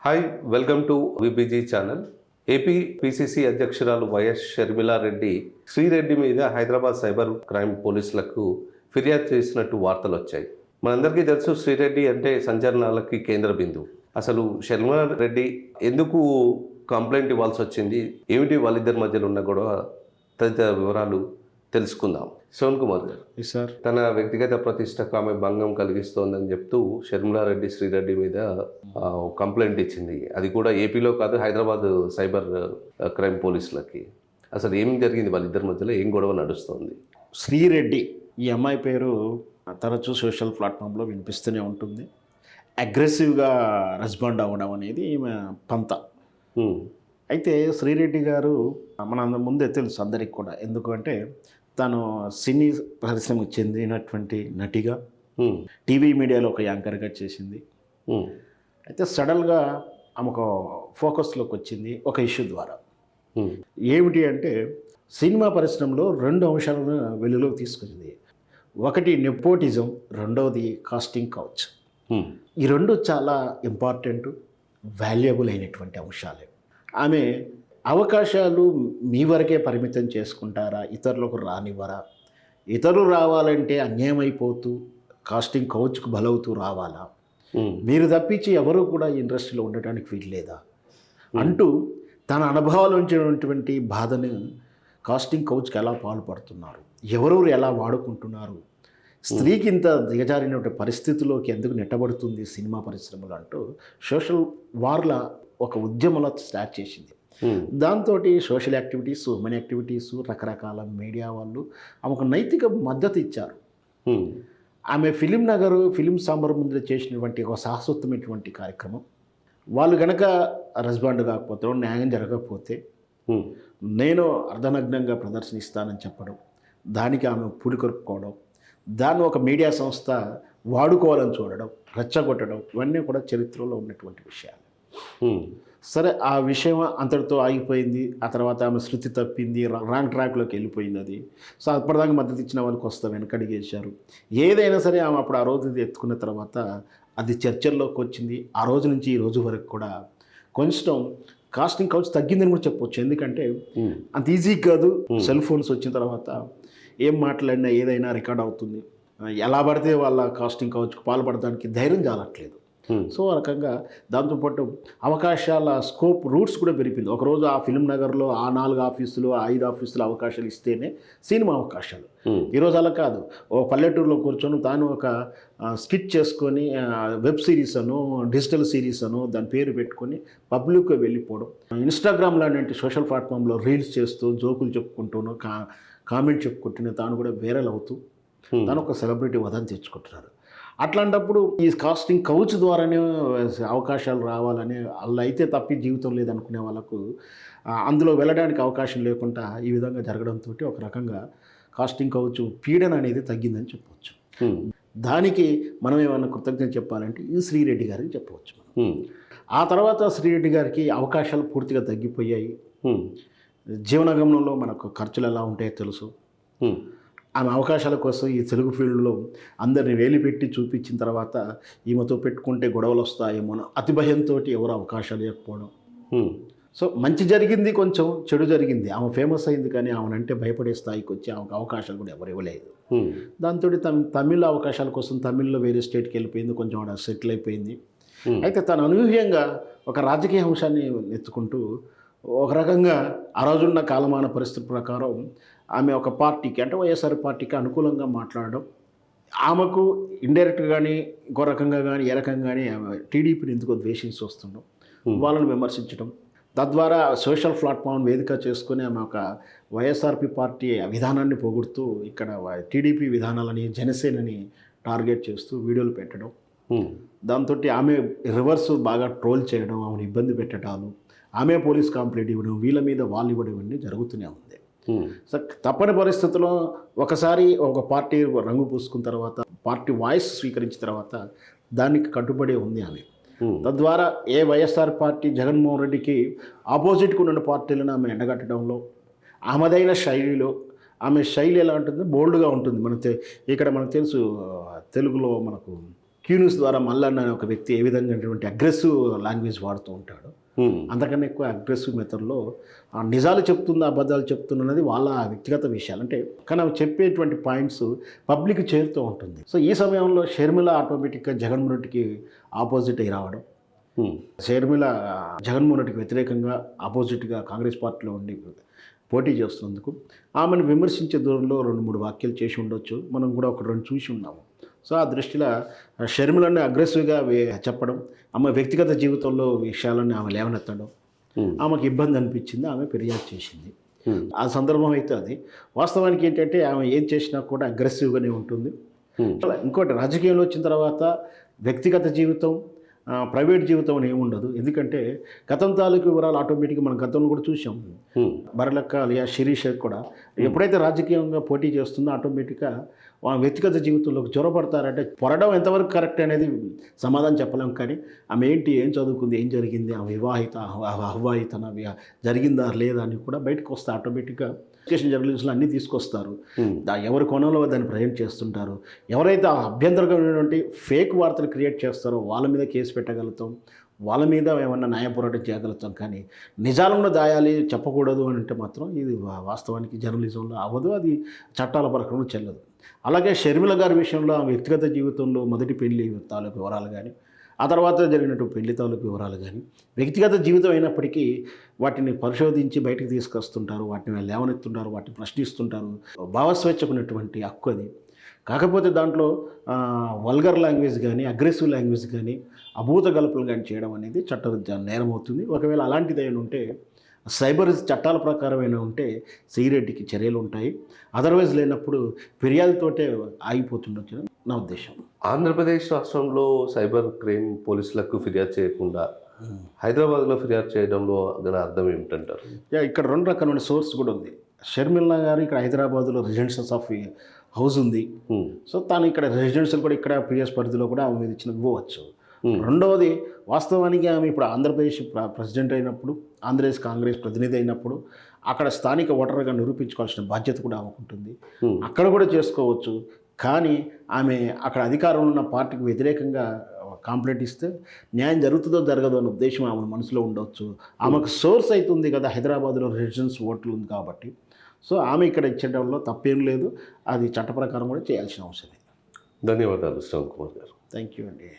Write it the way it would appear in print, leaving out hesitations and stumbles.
Hi welcome to VBG channel. AP PCC అధ్యక్షురాలు YS Sharmila Reddy Sri Reddy మీద Hyderabad cyber crime పోలీసులకు ఫిర్యాదు చేసినట్టు వార్తలు వచ్చాయి. మనందరికీ తెలుసు శ్రీరెడ్డి అంటే సంచలనాలకి కేంద్ర బిందువు. అసలు షర్మిలారెడ్డి ఎందుకు కంప్లైంట్ ఇవ్వాల్సి వచ్చింది, ఏమిటి వాళ్ళిద్దరి మధ్యలో ఉన్న గొడవ, తదితర వివరాలు తెలుసుకుందాం. సోన్ కుమార్ గారు, సార్, తన వ్యక్తిగత ప్రతిష్టకు ఆమె భంగం కలిగిస్తోందని చెప్తూ షర్మిలారెడ్డి శ్రీరెడ్డి మీద కంప్లైంట్ ఇచ్చింది. అది కూడా ఏపీలో కాదు, హైదరాబాద్ సైబర్ క్రైమ్ పోలీసులకి. అసలు ఏం జరిగింది వాళ్ళిద్దరి మధ్యలో, ఏం గొడవ నడుస్తోంది? శ్రీరెడ్డి ఈ అమ్మాయి పేరు తరచూ సోషల్ ప్లాట్ఫామ్లో వినిపిస్తూనే ఉంటుంది. అగ్రెసివ్గా రెస్పాండ్ అవ్వడం అనేది ఈమె పంత. అయితే శ్రీరెడ్డి గారు మన ముందే తెలుసు అందరికి కూడా, ఎందుకంటే తను సినీ పరిశ్రమకు చెందినటువంటి నటిగా టీవీ మీడియాలో ఒక యాంకర్గా చేసింది. అయితే సడన్గా ఆమె ఒక ఫోకస్లోకి వచ్చింది ఒక ఇష్యూ ద్వారా. ఏమిటి అంటే సినిమా పరిశ్రమలో రెండు అంశాలను వెలుగులోకి తీసుకొచ్చింది. ఒకటి నెపోటిజం, రెండవది కాస్టింగ్ కౌచ్. ఈ రెండు చాలా ఇంపార్టెంట్, వాల్యుబుల్ అయినటువంటి అంశాలే. ఆమె అవకాశాలు మీ వరకే పరిమితం చేసుకుంటారా, ఇతరులకు రానివ్వరా? ఇతరులు రావాలంటే అన్యాయమైపోతూ కాస్టింగ్ కౌచ్కు బలవుతూ రావాలా? మీరు తప్పించి ఎవరు కూడా ఇండస్ట్రీలో ఉండటానికి వీల్లేదా అంటూ తన అనుభవాలు ఉంచినటువంటి బాధను కాస్టింగ్ కౌచ్కి ఎలా పాల్పడుతున్నారు, ఎవరెవరు ఎలా వాడుకుంటున్నారు, స్త్రీకి ఇంత దిగజారినటువంటి పరిస్థితిలోకి ఎందుకు నెట్టబడుతుంది సినిమా పరిశ్రమలు అంటూ సోషల్ వార్ల ఒక ఉద్యమంలో స్టార్ట్ చేసింది. దాంతో సోషల్ యాక్టివిటీస్, ఉమెన్ యాక్టివిటీస్, రకరకాల మీడియా వాళ్ళు ఆమెకు నైతిక మద్దతు ఇచ్చారు. ఆమె ఫిలిం నగర్, ఫిలిం సాంబర్ ముందు చేసినటువంటి ఒక శాశ్వతమైనటువంటి కార్యక్రమం. వాళ్ళు గనక రెస్పాండ్ కాకపోతే, న్యాయం జరగకపోతే నేను అర్ధనగ్నంగా ప్రదర్శనిస్తానని చెప్పడం, దానికి ఆమె పులికొరుపుకోవడం, దాన్ని ఒక మీడియా సంస్థ వాడుకోవాలని చూడడం, రెచ్చగొట్టడం, ఇవన్నీ కూడా చరిత్రలో ఉన్నటువంటి విషయాలు. సరే, ఆ విషయం అంతటితో ఆగిపోయింది. ఆ తర్వాత ఆమె శృతి తప్పింది, రాంగ్ ట్రాక్లోకి వెళ్ళిపోయింది. అది సో అప్పటిదాకా మద్దతు ఇచ్చిన వాళ్ళకి వస్తా వెనకడిగేశారు. ఏదైనా సరే ఆమె అప్పుడు ఆ రోజు ఎత్తుకున్న తర్వాత అది చర్చల్లోకి వచ్చింది. ఆ రోజు నుంచి ఈ రోజు వరకు కూడా కొంచెం కాస్టింగ్ కౌచ్ తగ్గిందని కూడా చెప్పవచ్చు. ఎందుకంటే అంత ఈజీ కాదు. సెల్ ఫోన్స్ వచ్చిన తర్వాత ఏం మాట్లాడినా ఏదైనా రికార్డ్ అవుతుంది. ఎలా పడితే వాళ్ళ కాస్టింగ్ కౌచ్కు పాల్పడడానికి ధైర్యం చాలట్లేదు. సో ఆ రకంగా దాంతోపాటు అవకాశాల స్కోప్, రూట్స్ కూడా పెరిగింది. ఒకరోజు ఆ ఫిల్మ్ నగర్లో ఆ 4 ఆఫీసులు, 5 ఆఫీసులు అవకాశాలు ఇస్తేనే సినిమా అవకాశాలు. ఈరోజు అలా కాదు. ఓ పల్లెటూరులో కూర్చొని తాను ఒక స్కిట్ చేసుకొని వెబ్ సిరీస్ అను, డిజిటల్ సిరీస్ అను దాని పేరు పెట్టుకొని పబ్లిక్గా వెళ్ళిపోవడం, ఇన్స్టాగ్రామ్ లాంటి సోషల్ ప్లాట్ఫామ్లో రీల్స్ చేస్తూ జోకులు చెప్పుకుంటూనో కామెంట్ చెప్పుకుంటూనే తాను కూడా వైరల్ అవుతూ తాను ఒక సెలబ్రిటీ వదని తెచ్చుకుంటున్నారు. అట్లాంటప్పుడు ఈ కాస్టింగ్ కౌచ్ ద్వారానే అవకాశాలు రావాలని, అలా అయితే తప్పి జీవితం లేదనుకునే వాళ్ళకు అందులో వెళ్ళడానికి అవకాశం లేకుండా ఈ విధంగా జరగడంతో ఒక రకంగా కాస్టింగ్ కౌచ్ పీడన అనేది తగ్గిందని చెప్పవచ్చు. దానికి మనం ఏమైనా కృతజ్ఞత చెప్పాలంటే ఈ శ్రీరెడ్డి గారికి చెప్పవచ్చు. ఆ తర్వాత శ్రీరెడ్డి గారికి అవకాశాలు పూర్తిగా తగ్గిపోయాయి. జీవనగమనంలో మనకు ఖర్చులు ఎలా ఉంటాయో తెలుసు. ఆమె అవకాశాల కోసం ఈ తెలుగు ఫీల్డ్లో అందరిని వేలిపెట్టి చూపించిన తర్వాత ఈమెతో పెట్టుకుంటే గొడవలు వస్తాయేమో అతి భయంతో ఎవరు అవకాశాలు ఇవ్వకపోవడం. సో మంచి జరిగింది, కొంచెం చెడు జరిగింది. ఆమె ఫేమస్ అయింది, కానీ ఆమెనంటే భయపడే స్థాయికి వచ్చి ఆమెకు అవకాశాలు కూడా ఎవరు ఇవ్వలేదు. దాంతో తమిళ అవకాశాల కోసం తమిళ్లో వేరే స్టేట్కి వెళ్ళిపోయింది, కొంచెం ఆడ సెటిల్ అయిపోయింది. అయితే తను అనూహ్యంగా ఒక రాజకీయ అంశాన్ని ఎత్తుకుంటూ ఒక రకంగా ఆ రోజున్న కాలమాన పరిస్థితి ప్రకారం ఆమె ఒక పార్టీకి, అంటే వైఎస్ఆర్ పార్టీకి అనుకూలంగా మాట్లాడడం, ఆమెకు ఇండైరెక్ట్గా కానీ ఇంకో రకంగా కానీ ఏ రకంగా కానీ ఆమె టీడీపీని ఎందుకో ద్వేషించి వస్తుండడం, వాళ్ళని విమర్శించడం, తద్వారా సోషల్ ప్లాట్ఫామ్ వేదిక చేసుకుని ఆమె ఒక వైఎస్ఆర్పి పార్టీ విధానాన్ని పొగుడుతూ ఇక్కడ టీడీపీ విధానాలని, జనసేనని టార్గెట్ చేస్తూ వీడియోలు పెట్టడం, దాంతో ఆమె రివర్స్ బాగా ట్రోల్ చేయడం, ఆమెను ఇబ్బంది పెట్టడాలు, ఆమె పోలీస్ కంప్లైంట్ ఇవ్వడం, వీళ్ళ మీద వాళ్ళు ఇవ్వడం ఇవన్నీ జరుగుతూనే ఉంది. సో తప్పని పరిస్థితుల్లో ఒకసారి ఒక పార్టీ రంగు పూసుకున్న తర్వాత, పార్టీ వాయిస్ స్వీకరించిన తర్వాత దానికి కట్టుబడి ఉంది ఆమె. తద్వారా ఏ వైఎస్ఆర్ పార్టీ జగన్మోహన్ రెడ్డికి ఆపోజిట్గా ఉన్న పార్టీలను ఆమె ఎండగట్టడంలో ఆమెదైన శైలిలో, ఆమె శైలి ఎలా ఉంటుంది, బోల్డ్గా ఉంటుంది. ఇక్కడ మనకు తెలుసు, తెలుగులో మనకు క్యూ న్యూస్ ద్వారా మల్లన్న అనే ఒక వ్యక్తి ఏ విధంగా అగ్రెసివ్ లాంగ్వేజ్ వాడుతూ ఉంటాడు. అంతకన్నా ఎక్కువ అగ్రెసివ్ మెథడ్లో నిజాలు చెప్తుందా అబద్ధాలు చెప్తున్నది వాళ్ళ వ్యక్తిగత విషయాలు. అంటే కానీ అవి చెప్పేటువంటి పాయింట్స్ పబ్లిక్ చేరుతూ ఉంటుంది. సో ఈ సమయంలో షర్మిల ఆటోమేటిక్గా జగన్మోహన్ రెడ్డికి ఆపోజిట్ అయి రావడం, షర్మిల జగన్మోహన్ రెడ్డికి వ్యతిరేకంగా ఆపోజిట్గా కాంగ్రెస్ పార్టీలో ఉండి పోటీ చేస్తున్నందుకు ఆమెను విమర్శించే దూరంలో 2-3 వ్యాఖ్యలు చేసి ఉండొచ్చు. మనం కూడా 1-2 చూసి ఉన్నాము. సో ఆ దృష్టిలో షర్మిలని అగ్రెసివ్గా చెప్పడం, ఆమె వ్యక్తిగత జీవితంలో విషయాలను ఆమె లేవనెత్తడం ఆమెకు ఇబ్బంది అనిపించింది. ఆమె ఫిర్యాదు చేసింది. ఆ సందర్భం అయితే అది వాస్తవానికి ఏంటంటే ఆమె ఏం చేసినా కూడా అగ్రెసివ్గానే ఉంటుంది. ఇంకోటి రాజకీయంలో వచ్చిన తర్వాత వ్యక్తిగత జీవితం ప్రైవేట్ జీవితం అని ఏముండదు. ఎందుకంటే గతం తాలూకు వివరాలు ఆటోమేటిక్గా మనం గతంలో కూడా చూసాం. బరలక్క అలియా శిరీష్ కూడా ఎప్పుడైతే రాజకీయంగా పోటీ చేస్తుందో ఆటోమేటిక్గా వాళ్ళ వ్యక్తిగత జీవితంలోకి చొరబడతారంటే పొరడం ఎంతవరకు కరెక్ట్ అనేది సమాధానం చెప్పలేము. కానీ ఆమె ఏం చదువుకుంది, ఏం జరిగింది, ఆ వివాహిత అవివాహితన జరిగిందా లేదా అని కూడా బయటకు వస్తే ఆటోమేటిక్గా ఎడ్యుకేషన్ జర్నలిస్టులు అన్నీ తీసుకొస్తారు. ఎవరి కోణంలో దాన్ని ప్రజెంట్ చేస్తుంటారు. ఎవరైతే అభ్యంతరకమైనటువంటి ఫేక్ వార్తలు క్రియేట్ చేస్తారో వాళ్ళ మీద కేసు పెట్టగలుగుతాం, వాళ్ళ మీద ఏమన్నా న్యాయ పోరాటం చేయగలుగుతాం. కానీ నిజాలను దాయాలి చెప్పకూడదు అని అంటే మాత్రం ఇది వాస్తవానికి జర్నలిజంలో అవ్వదు, అది చట్టాల ప్రకారం చెల్లదు. అలాగే షర్మిల గారి విషయంలో ఆమె వ్యక్తిగత జీవితంలో మొదటి పెళ్లి తాలూకు వివరాలు కానీ ఆ తర్వాత జరిగినటువంటి పెళ్లి తాలూకు వివరాలు కానీ వ్యక్తిగత జీవితం అయినప్పటికీ వాటిని పరిశోధించి బయటకు తీసుకొస్తుంటారు, వాటిని లేవనెత్తుంటారు, వాటిని ప్రశ్నిస్తుంటారు. భావస్వేచ్ఛకు ఉన్నటువంటి హక్కు అది. కాకపోతే దాంట్లో వల్గర్ లాంగ్వేజ్ కానీ అగ్రెసివ్ లాంగ్వేజ్ కానీ అభూత కల్పనలు కానీ చేయడం అనేది చట్టరీత్యా నేరం అవుతుంది. ఒకవేళ అలాంటిది అయినా ఉంటే సైబర్ చట్టాల ప్రకారమైన ఉంటే శ్రీరెడ్డికి చర్యలు ఉంటాయి. అదర్వైజ్ లేనప్పుడు ఫిర్యాదుతోటే ఆగిపోతుండొచ్చు నా ఉద్దేశం. ఆంధ్రప్రదేశ్ రాష్ట్రంలో సైబర్ క్రైమ్ పోలీసులకు ఫిర్యాదు చేయకుండా హైదరాబాద్లో ఫిర్యాదు చేయడంలో గల అర్థం ఏమిటంటారు? ఇక్కడ 2 రకాలైన సోర్స్ కూడా ఉంది. షర్మిల గారు ఇక్కడ హైదరాబాద్లో రెసిడెన్షియల్స్ ఆఫ్ హౌస్ ఉంది. సో తాను ఇక్కడ రెసిడెన్షియల్ కూడా ఇక్కడ పిఎస్ పరిధిలో కూడా ఆమె మీద ఇవ్వచ్చు. రెండవది వాస్తవానికి ఆమె ఇప్పుడు ఆంధ్రప్రదేశ్ ప్రెసిడెంట్ అయినప్పుడు, ఆంధ్రప్రదేశ్ కాంగ్రెస్ ప్రతినిధి అయినప్పుడు అక్కడ స్థానిక ఓటర్గా నిరూపించుకోవాల్సిన బాధ్యత కూడా ఆమెకు ఉంటుంది. అక్కడ కూడా చేసుకోవచ్చు. కానీ ఆమె అక్కడ అధికారంలో ఉన్న పార్టీకి వ్యతిరేకంగా కంప్లైంట్ ఇస్తే న్యాయం జరుగుతుందో జరగదో అనే ఉద్దేశం ఆమె మనసులో ఉండవచ్చు. ఆమెకు సోర్స్ అవుతుంది కదా, హైదరాబాద్లో రెసిడెన్స్ ఓట్లు ఉంది కాబట్టి. సో ఆమె ఇక్కడ ఇచ్చేటంలో తప్పేం లేదు, అది చట్ట ప్రకారం కూడా చేయాల్సిన అవసరం. ధన్యవాదాలు శ్రవణ్ కుమార్ గారు. థ్యాంక్ యూ అండి.